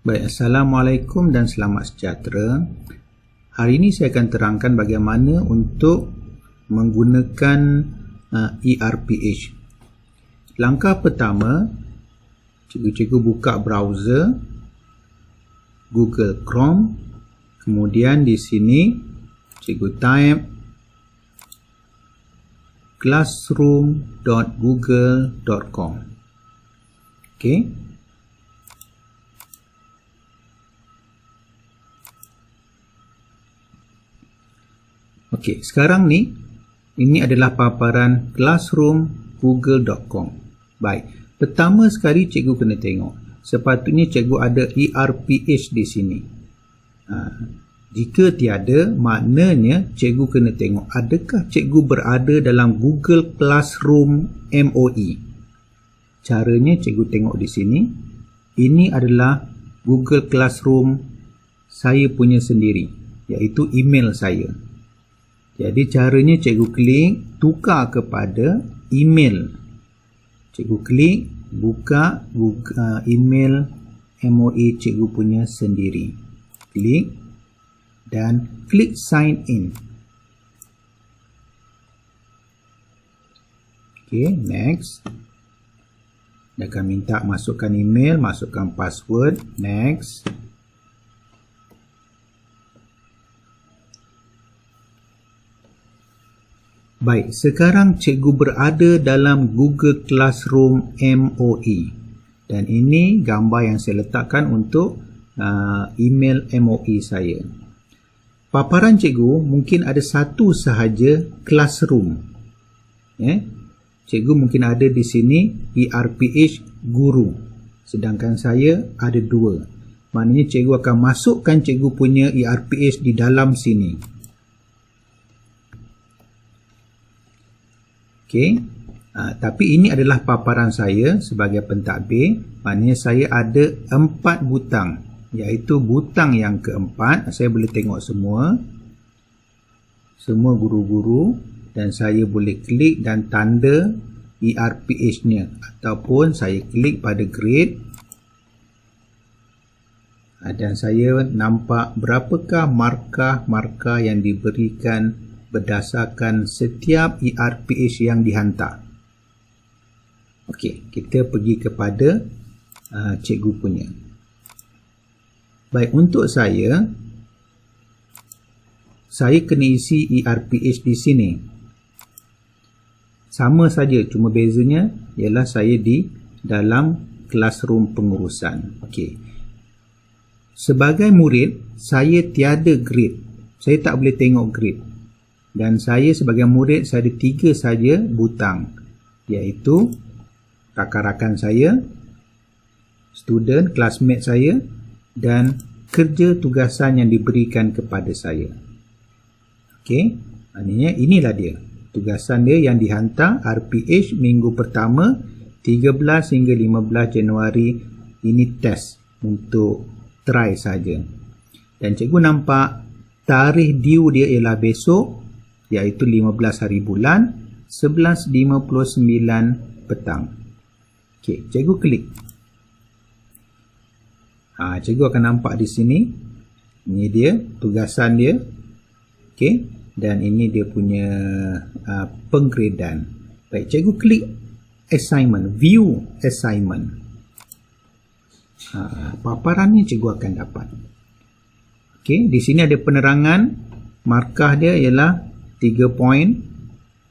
Baik, Assalamualaikum dan selamat sejahtera. Hari ini saya akan terangkan bagaimana untuk menggunakan ERPH. Langkah pertama, cikgu buka browser Google Chrome. Kemudian di sini cikgu type classroom.google.com. Okey. Okey, sekarang ni ini adalah paparan classroom.google.com. Baik, pertama sekali cikgu kena tengok. Sepatutnya cikgu ada ERPH di sini. Jika tiada, maknanya cikgu kena tengok adakah cikgu berada dalam Google Classroom MOE. Caranya cikgu tengok di sini. Ini adalah Google Classroom saya punya sendiri, iaitu email saya. Jadi caranya cikgu klik tukar kepada email. Cikgu klik buka Google, email MOE cikgu punya sendiri. Klik dan klik sign in. Okey, next. Dia akan minta masukkan email, masukkan password. Next. Baik, sekarang cikgu berada dalam Google Classroom MOE. Dan ini gambar yang saya letakkan untuk email MOE saya. Paparan cikgu mungkin ada satu sahaja classroom. Cikgu mungkin ada di sini ERPH guru. Sedangkan saya ada dua. Maknanya cikgu akan masukkan cikgu punya ERPH di dalam sini. Okey, tapi ini adalah paparan saya sebagai pentadbir. Maknanya saya ada 4 butang, iaitu butang yang keempat. Saya boleh tengok semua guru-guru, dan saya boleh klik dan tanda ERPH-nya, ataupun saya klik pada grade dan saya nampak berapakah markah yang diberikan berdasarkan setiap ERPH yang dihantar. Okey, kita pergi kepada cikgu punya. Baik, untuk saya kena isi ERPH di sini. Sama saja, cuma bezanya ialah saya di dalam classroom pengurusan. Okey. Sebagai murid, saya tiada grade. Saya tak boleh tengok grade. Dan saya sebagai murid, saya ada 3 saja butang, iaitu rakan-rakan saya, student, classmate saya, dan kerja tugasan yang diberikan kepada saya. Okey, maknanya inilah dia. Tugasan dia yang dihantar RPH minggu pertama 13 hingga 15 Januari. Ini test untuk try saja. Dan cikgu nampak tarikh due dia ialah besok, iaitu 15 hari bulan 11.59 petang. Okey, cikgu klik. Cikgu akan nampak di sini. Ini dia tugasan dia. Okey, dan ini dia punya penggradan. Baik, cikgu klik assignment, view assignment. Paparan ni cikgu akan dapat. Okey, di sini ada penerangan. Markah dia ialah 3 poin.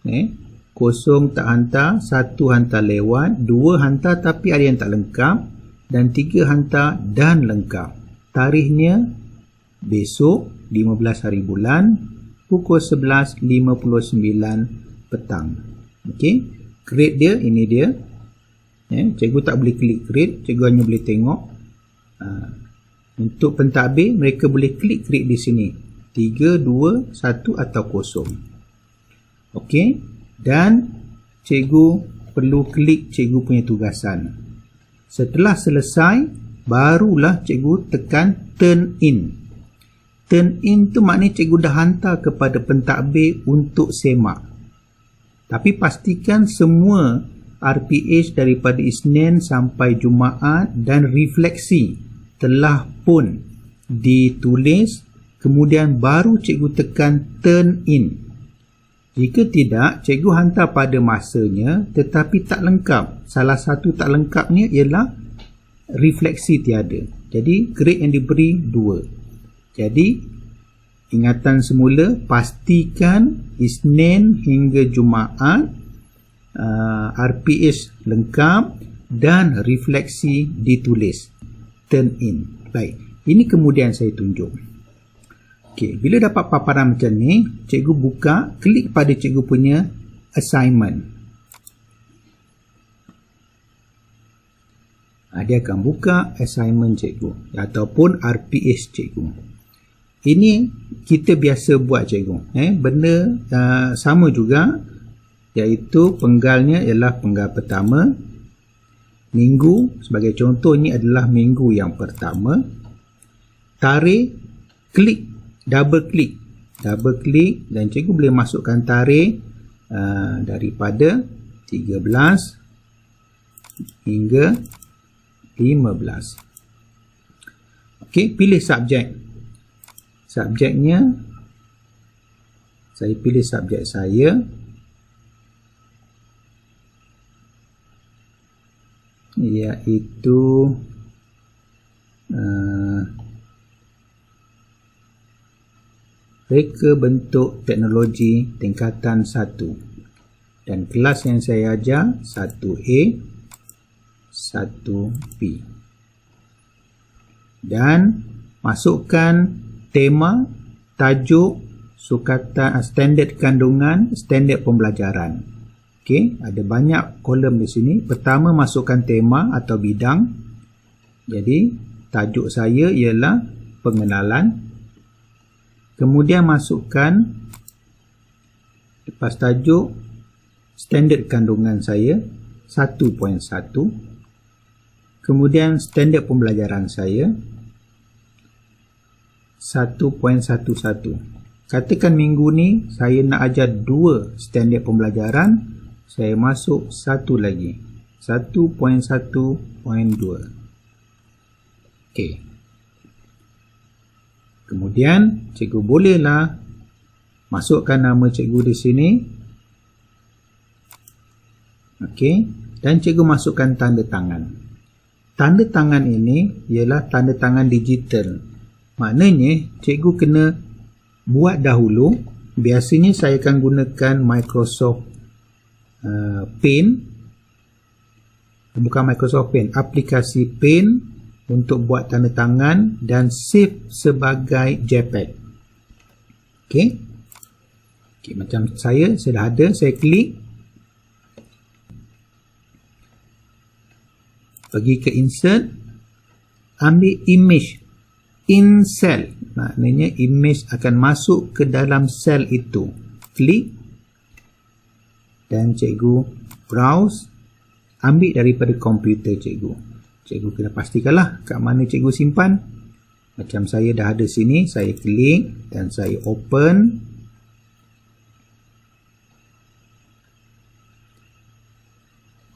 0 tak hantar, 1 hantar lewat, 2 hantar tapi ada yang tak lengkap, dan 3 hantar dan lengkap. Tarikhnya besok 15 hari bulan pukul 11.59 petang. Okey, grade dia ini dia. Cikgu tak boleh klik grade, cikgu hanya boleh tengok. Untuk pentadbir, mereka boleh klik grade di sini. 3, 2, 1 atau 0. Okey, dan cikgu perlu klik cikgu punya tugasan. Setelah selesai, barulah cikgu tekan turn in. Turn in tu maknanya cikgu dah hantar kepada pentadbir untuk semak. Tapi pastikan semua RPH daripada Isnin sampai Jumaat dan refleksi telah pun ditulis, kemudian baru cikgu tekan turn in. Jika tidak, cikgu hantar pada masanya tetapi tak lengkap. Salah satu tak lengkapnya ialah refleksi tiada. Jadi grade yang diberi 2. Jadi ingatan semula, pastikan Isnin hingga Jumaat RPH lengkap dan refleksi ditulis, turn in. Baik, ini kemudian saya tunjuk. Okey, bila dapat paparan macam ni, cikgu buka, klik pada cikgu punya assignment. Dia akan buka assignment cikgu ataupun RPH cikgu. Ini kita biasa buat cikgu. Benda sama juga, iaitu penggalnya ialah penggal pertama. Minggu sebagai contoh, ini adalah minggu yang pertama. Tarikh, klik, double klik dan cikgu boleh masukkan tarikh daripada 13 hingga 15. Okey, pilih subjek. Subjeknya, saya pilih subjek saya, iaitu reka bentuk teknologi tingkatan 1, dan kelas yang saya ajar 1A 1B, dan masukkan tema, tajuk, sukatan, standard kandungan, standard pembelajaran. Okey, ada banyak kolom di sini. Pertama, masukkan tema atau bidang. Jadi tajuk saya ialah pengenalan. Kemudian masukkan, lepas tajuk, standard kandungan saya 1.1. Kemudian standard pembelajaran saya 1.11. Katakan minggu ni saya nak ajar 2 standard pembelajaran, saya masuk satu lagi, 1.1.2. Okey. Kemudian cikgu bolehlah masukkan nama cikgu di sini. Okey, dan cikgu masukkan tanda tangan. Tanda tangan ini ialah tanda tangan digital. Maknanya cikgu kena buat dahulu. Biasanya saya akan gunakan Microsoft Paint. Bukan Microsoft Paint, aplikasi Paint untuk buat tanda tangan dan save sebagai JPEG. Okey. Okey, macam saya dah ada, saya klik. Pergi ke insert, ambil image in cell, maknanya image akan masuk ke dalam sel itu. Klik dan cikgu browse, ambil daripada komputer cikgu. Cikgu kena pastikanlah kat mana cikgu simpan. Macam saya dah ada sini, saya klik dan saya open.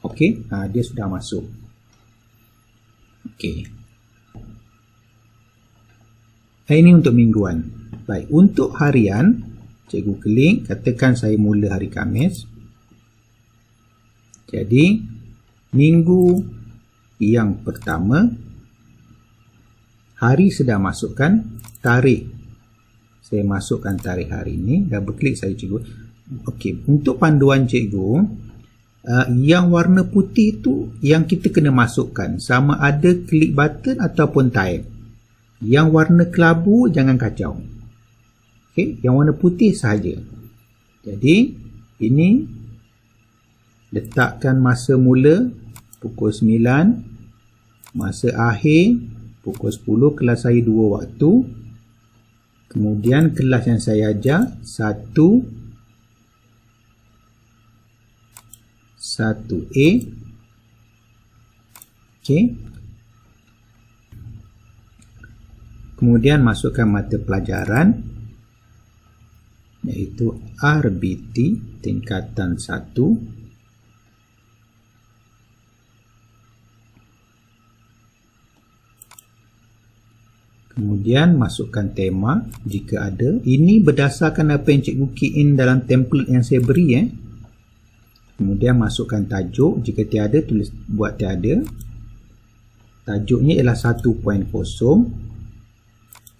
Okey, dia sudah masuk. Okey. Ini untuk mingguan. Baik, untuk harian, cikgu klik, katakan saya mula hari Khamis. Jadi, minggu yang pertama, hari sudah masukkan, tarikh. Saya masukkan tarikh hari ini, double klik saya cikgu. Okey, untuk panduan cikgu, yang warna putih itu yang kita kena masukkan, sama ada klik button ataupun type. Yang warna kelabu jangan kacau. Okey, yang warna putih sahaja. Jadi ini letakkan masa mula pukul 9, masa akhir pukul 10, kelas saya 2 waktu. Kemudian kelas yang saya ajar 1A. Okey. Kemudian masukkan mata pelajaran, iaitu RBT tingkatan 1. Kemudian masukkan tema jika ada. Ini berdasarkan apa yang cikgu key in dalam template yang saya beri. Kemudian masukkan tajuk. Jika tiada, tulis buat tiada. Tajuknya ialah 1.0.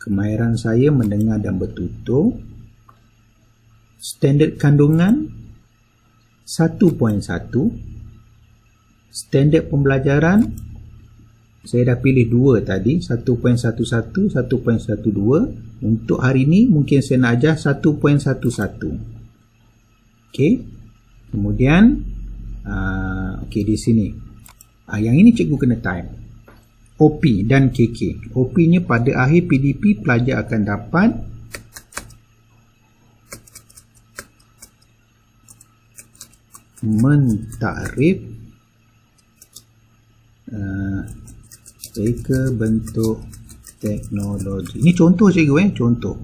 Kemahiran saya mendengar dan bertutur. Standard kandungan 1.1. Standard pembelajaran saya dah pilih 2 tadi, 1.11, 1.12. Untuk hari ini mungkin saya nak ajar 1.11. Okey. Kemudian okey, di sini yang ini cikgu kena type OP dan KK. OP nya pada akhir PDP pelajar akan dapat mentakrif reka bentuk teknologi. Ini contoh cikgu, contoh.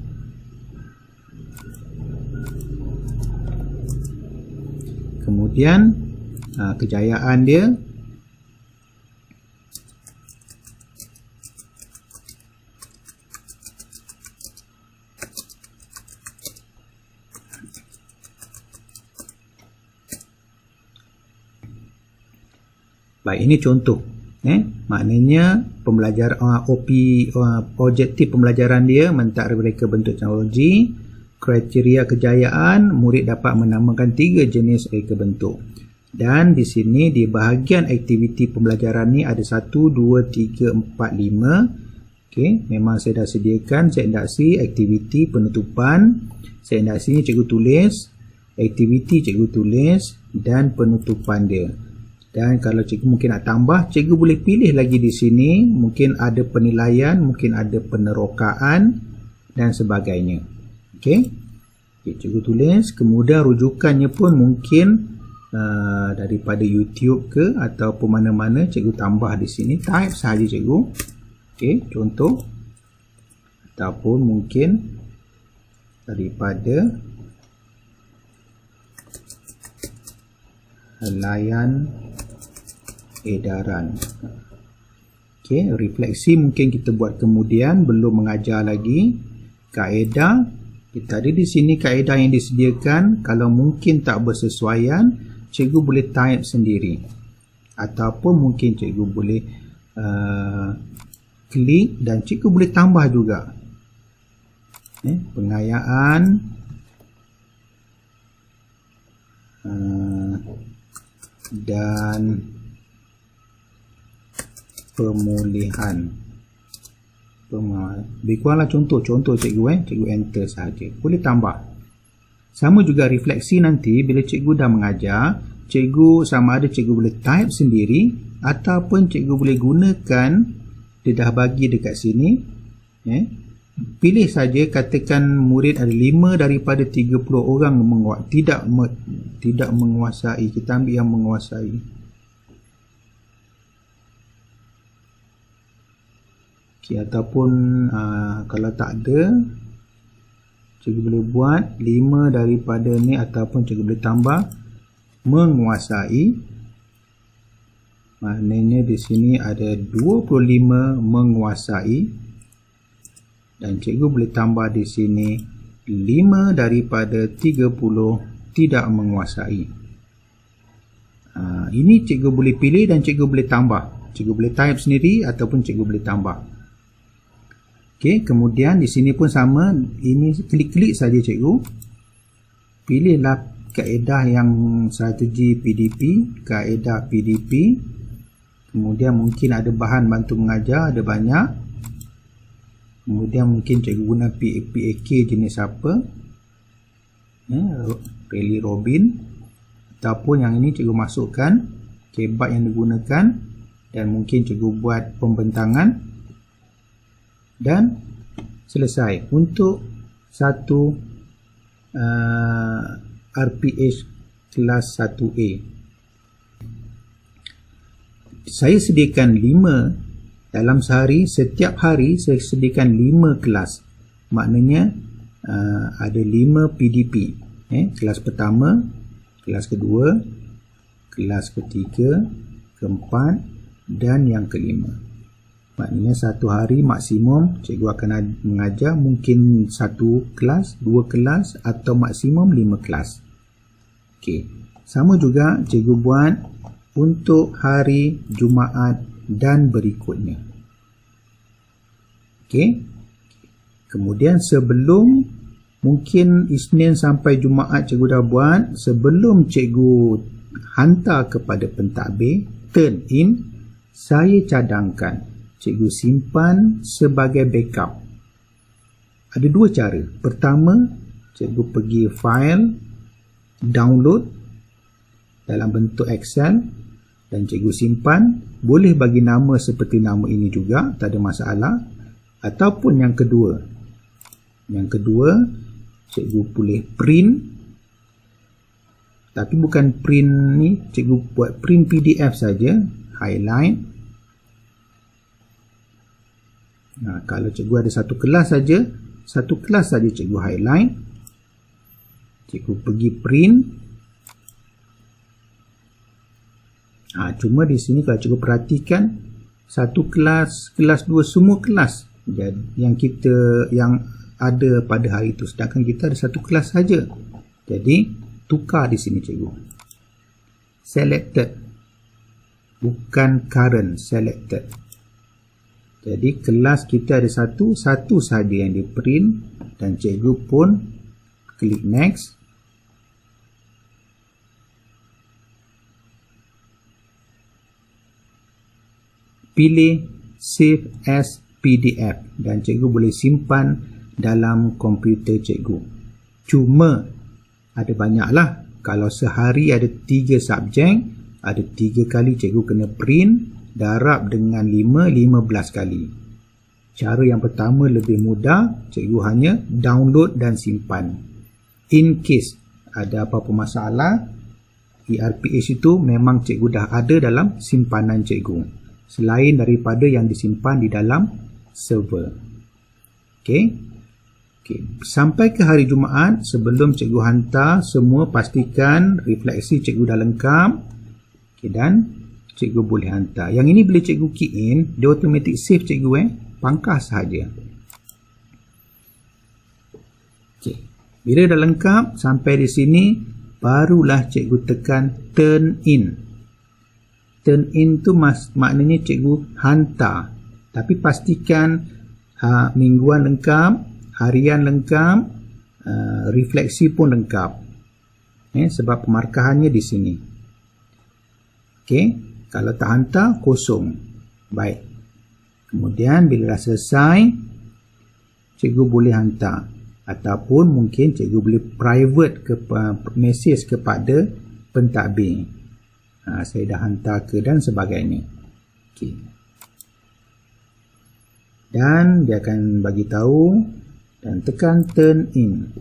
Kemudian kejayaan dia baik, ini contoh. Maknanya pembelajaran objektif pembelajaran dia mentakrif reka bentuk teknologi. Kriteria kejayaan, murid dapat menamakan 3 jenis reka bentuk. Dan di sini di bahagian aktiviti pembelajaran ni ada 1, 2, 3, 4, 5. Okey, memang saya dah sediakan seindaksi, aktiviti, penutupan. Seindaksi ni cikgu tulis, aktiviti cikgu tulis dan penutupan dia. Dan kalau cikgu mungkin nak tambah, cikgu boleh pilih lagi di sini. Mungkin ada penilaian, mungkin ada penerokaan dan sebagainya. Okey. Cikgu tulis. Kemudian rujukannya pun mungkin daripada YouTube ke ataupun mana-mana, cikgu tambah di sini. Type sahaja cikgu. Okey, contoh. Ataupun mungkin daripada helaian edaran. Okey, refleksi mungkin kita buat kemudian, belum mengajar lagi. Kaedah, kita ada di sini kaedah yang disediakan. Kalau mungkin tak bersesuaian, cikgu boleh type sendiri. Ataupun mungkin cikgu boleh klik dan cikgu boleh tambah juga. Pengayaan dan pemulihan. Lebih kuranglah contoh cikgu cikgu enter saja. Boleh tambah. Sama juga refleksi nanti bila cikgu dah mengajar, cikgu sama ada cikgu boleh type sendiri ataupun cikgu boleh gunakan, dia dah bagi dekat sini. Pilih saja, katakan murid ada 5 daripada 30 orang tidak menguasai. Kita ambil yang menguasai. Okay, ataupun kalau tak ada, cikgu boleh buat 5 daripada ni, ataupun cikgu boleh tambah menguasai. Maknanya di sini ada 25 menguasai. Dan cikgu boleh tambah di sini 5 daripada 30 tidak menguasai. Ini cikgu boleh pilih dan cikgu boleh tambah. Cikgu boleh type sendiri ataupun cikgu boleh tambah. Okey, kemudian di sini pun sama. Ini klik-klik saja cikgu. Pilihlah kaedah yang strategi PDP, kaedah PDP. Kemudian mungkin ada bahan bantu mengajar, ada banyak. Kemudian mungkin cikgu guna PAK jenis apa, Rally Robin, ataupun yang ini cikgu masukkan kebat yang digunakan, dan mungkin cikgu buat pembentangan dan selesai untuk satu RPH kelas 1A. Saya sediakan 5 dalam sehari. Setiap hari saya sediakan 5 kelas. Maknanya ada 5 PDP. Kelas pertama, kelas kedua, kelas ketiga, keempat dan yang kelima. Maknanya satu hari maksimum cikgu akan mengajar mungkin 1 kelas, 2 kelas atau maksimum 5 kelas. Okey. Sama juga cikgu buat untuk hari Jumaat dan berikutnya. Okey. Kemudian sebelum, mungkin Isnin sampai Jumaat cikgu dah buat, sebelum cikgu hantar kepada pentadbir, turn in, saya cadangkan cikgu simpan sebagai backup. Ada 2 cara. Pertama, cikgu pergi file, download dalam bentuk Excel dan cikgu simpan. Boleh bagi nama seperti nama ini juga, tak ada masalah. Ataupun yang kedua, cikgu boleh print, tapi bukan print ni, cikgu buat print PDF saja, highlight. Kalau cikgu ada satu kelas saja cikgu highlight, cikgu pergi print. Cuma di sini kalau cikgu perhatikan, satu kelas, kelas 2, semua kelas yang ada pada hari itu, sedangkan kita ada satu kelas saja. Jadi tukar di sini cikgu, selected, bukan current, selected. Jadi kelas kita ada satu sahaja yang di print dan cikgu pun klik next. Pilih save as PDF dan cikgu boleh simpan dalam komputer cikgu. Cuma ada banyaklah. Kalau sehari ada 3 subjek, ada 3 kali cikgu kena print, darab dengan 15 kali. Cara yang pertama lebih mudah, cikgu hanya download dan simpan. In case ada apa-apa masalah, ERPH itu memang cikgu dah ada dalam simpanan cikgu, selain daripada yang disimpan di dalam server. Okey. Sampai ke hari Jumaat, sebelum cikgu hantar, semua pastikan refleksi cikgu dah lengkap. Dan cikgu boleh hantar. Yang ini bila cikgu key in, dia automatic save cikgu pangkas sahaja. Bila dah lengkap sampai di sini, barulah cikgu tekan turn in. Turn in tu maknanya cikgu hantar. Tapi pastikan mingguan lengkap, harian lengkap, refleksi pun lengkap. Sebab pemarkahannya di sini. Okey, kalau tak hantar, kosong. Baik. Kemudian bila dah selesai, cikgu boleh hantar. Ataupun mungkin cikgu boleh private message kepada pentadbir. Saya dah hantar ke dan sebagainya. Okey. Dan dia akan bagi tahu dan tekan turn in.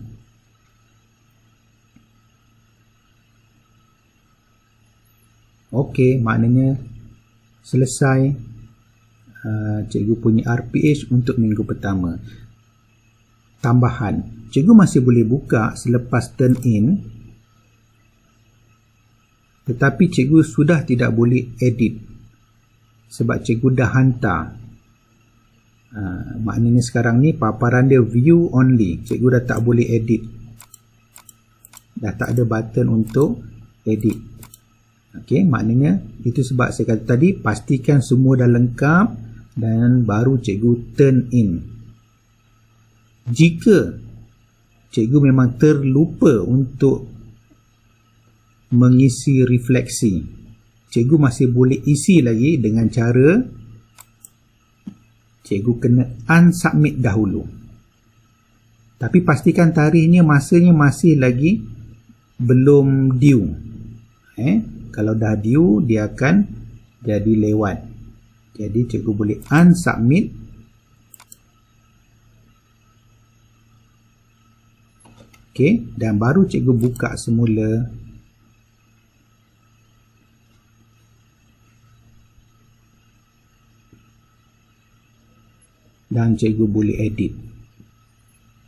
Okey, maknanya selesai cikgu punya RPH untuk minggu pertama. Tambahan, cikgu masih boleh buka selepas turn in, tetapi cikgu sudah tidak boleh edit sebab cikgu dah hantar. Maknanya sekarang ni paparan dia view only, cikgu dah tak boleh edit, dah tak ada button untuk edit. Okey, maknanya itu sebab saya kata tadi, pastikan semua dah lengkap dan baru cikgu turn in. Jika cikgu memang terlupa untuk mengisi refleksi, cikgu masih boleh isi lagi dengan cara cikgu kena unsubmit dahulu. Tapi pastikan tarikhnya, masanya masih lagi belum due. Kalau dah due, dia akan jadi lewat. Jadi cikgu boleh unsubmit. Okey, dan baru cikgu buka semula. Dan cikgu boleh edit.